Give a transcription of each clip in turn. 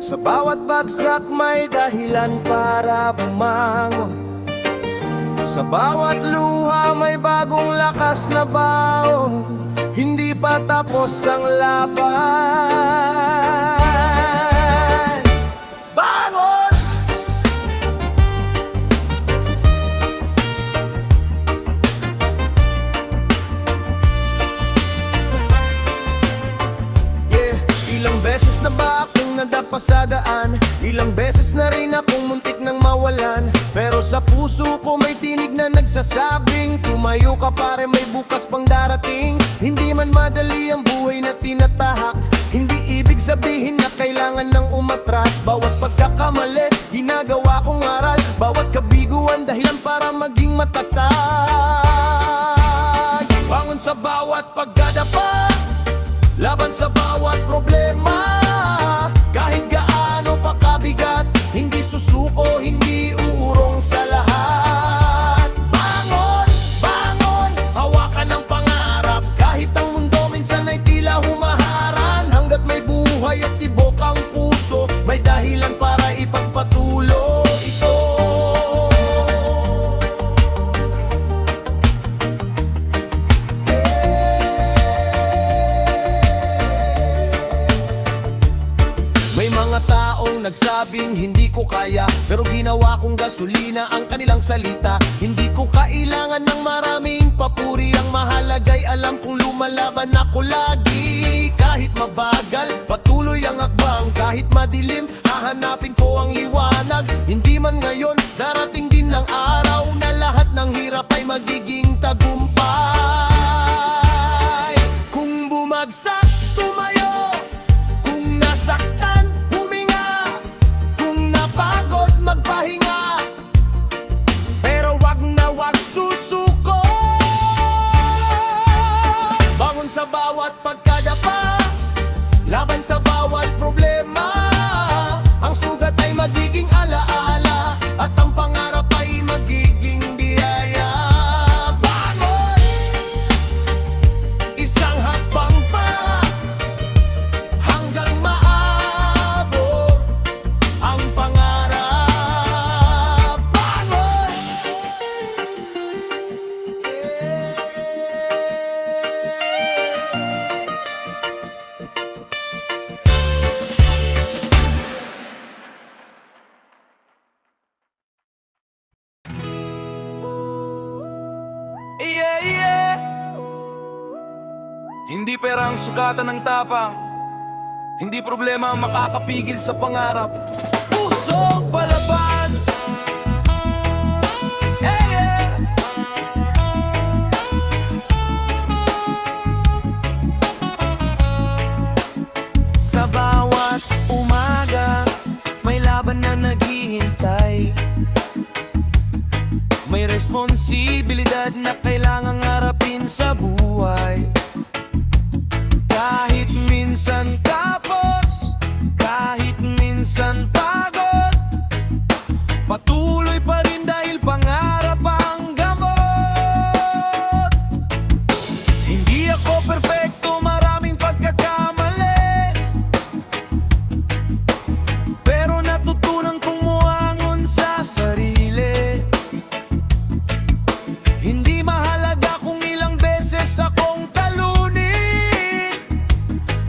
Sa bawat bagsak may dahilan para bumangon. Sa bawat luha may bagong lakas na baon. Hindi pa tapos ang laban. Bangon! Yeah, ilang beses na ba akong nadapa sa daan? Ilang beses na rin akong muntik nang mawalan. Pero sa puso ko may tinig na nagsasabing, tumayo ka pare, may bukas pang darating. Hindi man madali ang buhay na tinatahak, hindi ibig sabihin na kailangan ng umatras. Bawat pagkakamali, ginagawa kong aral. Bawat kabiguan, dahilan para maging matatag. Bangon sa bawat pagdadapa, laban sa bawat problema. Kahit gaano pa kabigat, hindi susuko, hindi uurong sa lahat. Bangon, bangon, hawakan ang pangarap. Kahit ang mundo minsan ay tila humaharang, hanggat may buhay at tibok ang puso, may dahilan para ipagpatuloy ito. May mga taong nagsabing hindi ko kaya, pero ginawa kong gasolina ang kanilang salita. Hindi ko kailangan ng maraming papuri, ang mahalaga'y alam kong lumalaban ako lagi. Kahit mabagal, patuloy ang akbang. Kahit madilim, hahanapin ko ang liwanag. Hindi man ngayon, darating din ng araw na lahat ng hirap ay magiging tagumpay. Kung bumagsak, tumayo. Kung nasaktan, magpahinga, pero wag na wag susuko. Bangon sa bawat pagkadapa, laban sa bawat problema. Ang sugat ay magiging alaala, at ang pangarap ay magiging biyaya. Bangon! Isang hakbang pa, hanggang maabot ang pangarap. Hindi pera ang sukatan ng tapang, hindi problema ang makakapigil sa pangarap. Pusong palaban! Sa bawat umaga, may laban na naghihintay. May responsibilidad na kailangang harapin sa buhay. Kahit minsan tapos, kahit minsan pagod, patuloy pa rin dahil pangarap ang gamot. Hindi ako perfecto, maraming pagkakamali, pero natutunan kong muangon sa sarili. Hindi mahalaga kung ilang beses akong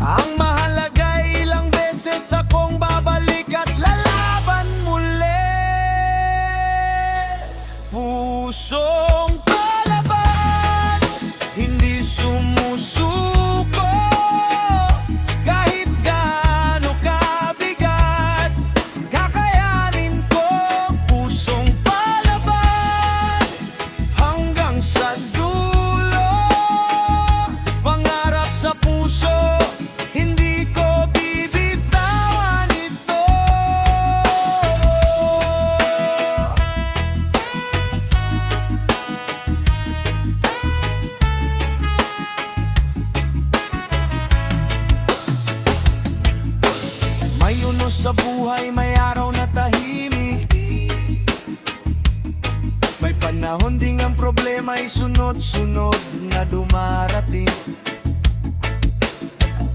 ang mahalaga ay ilang beses akong babalik at lalaban muli. Pusong palaban, hindi sumusuko. Kahit gaano kabigat, kakayanin ko. Pusong palaban, hanggang sa dulo. Pangarap sa puso, hindi ko bibitawan ito. May unos sa buhay, may araw na tahimik. May panahon ding ang problema ay sunod-sunod na dumarating.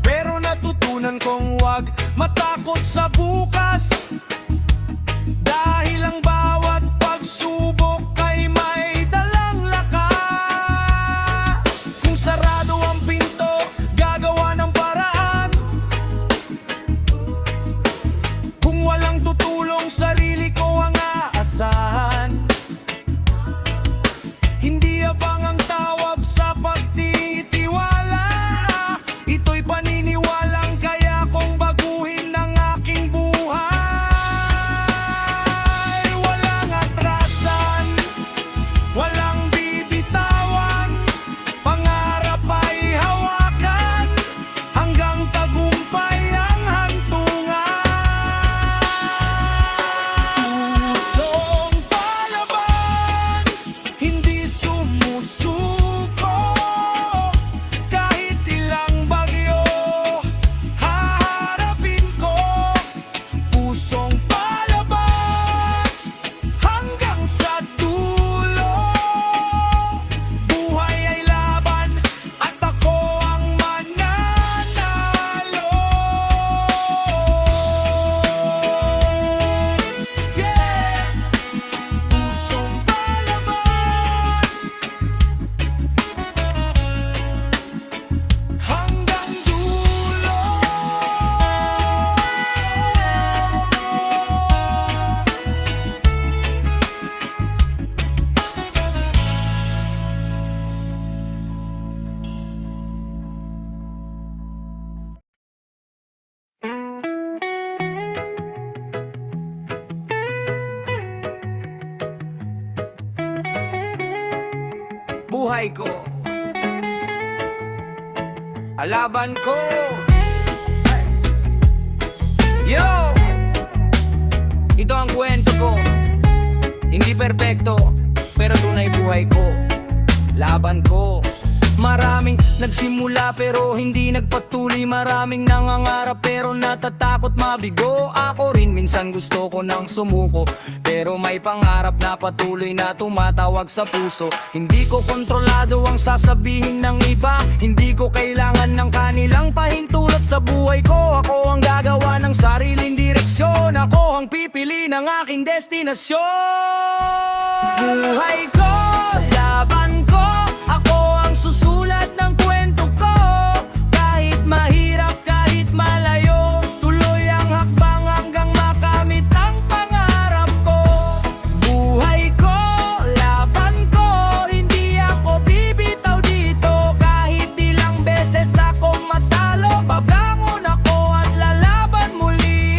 Pero natutunan kong wag matakot sa bukas. bukas. Dahil ang bawat pagsubok ay may dalang lakas. Kung sarado ang pinto, gagawa ng paraan. Kung walang tutulong, sarili ko ang aasahan. Hindi abang ang tawag sa pagtitiwala. Ito'y paniniwalang kaya kong baguhin ng aking buhay. Walang atrasan, walang bibitawan. Pangarap ay hawakan, hanggang tagumpay ang hantungan. Pusong palaban, hindi sumusuko. Kahit ilang bagyo, haharapin ko. Pusong palaban, hanggang sa dulo. Buhay ay laban, at ako ang mananalo. Yeah! Pusong palaban, hanggang dulo. Buhay ko, alaban ko. Yo! Ito ang kwento ko. Hindi perpekto, pero tunay buhay ko. Laban ko. Maraming nagsimula pero hindi nagpatuloy. Maraming nangangarap pero natatakot mabigo. Ako rin minsan gusto ko nang sumuko, pero may pangarap na patuloy na tumatawag sa puso. Hindi ko kontrolado ang sasabihin ng iba. Hindi ko kailangan ng kanilang pahintulot sa buhay ko. Ako ang gagawa ng sariling direksyon. Ako ang pipili ng aking destinasyon. Buhay ko, laban ko. Ako ang susulat ng kwento ko. Kahit mahirap, kahit malayo, tuloy ang hakbang hanggang makamit ang pangarap ko. Buhay ko, laban ko. Hindi ako bibitaw dito. Kahit ilang beses ako matalo, babangon ako at lalaban muli.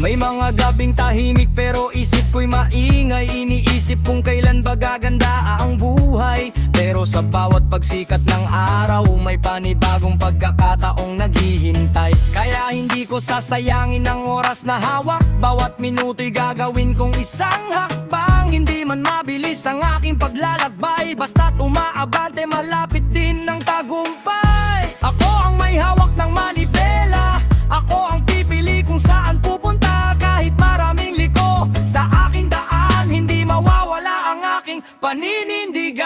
May mga gabing tahimik pero isip ko'y maingay. Iniisip kung kailan ba gaganda ang buhay. Pero sa bawat pagsikat ng araw, may panibagong pagkakataong naghihintay. Kaya hindi ko sasayangin ang oras na hawak. Bawat minuto'y gagawin kong isang hakbang. Hindi man mabilis ang aking paglalakbay, basta't umaabante, malapit din ng tagumpay. Ako ang may hawak ng manibela. Ako ang pipili kung saan pupunta. Kahit maraming liko sa aking daan, hindi mawawala ang aking paninindigan.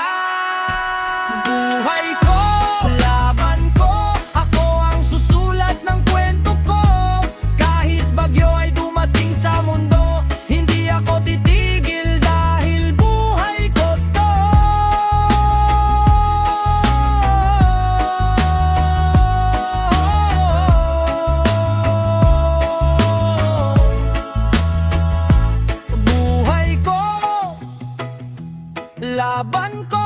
Buhay ko, laban ko. Ako ang susulat ng kwento ko. Kahit bagyo ay dumating sa mundo, hindi ako titigil dahil buhay ko to. Buhay ko, laban ko.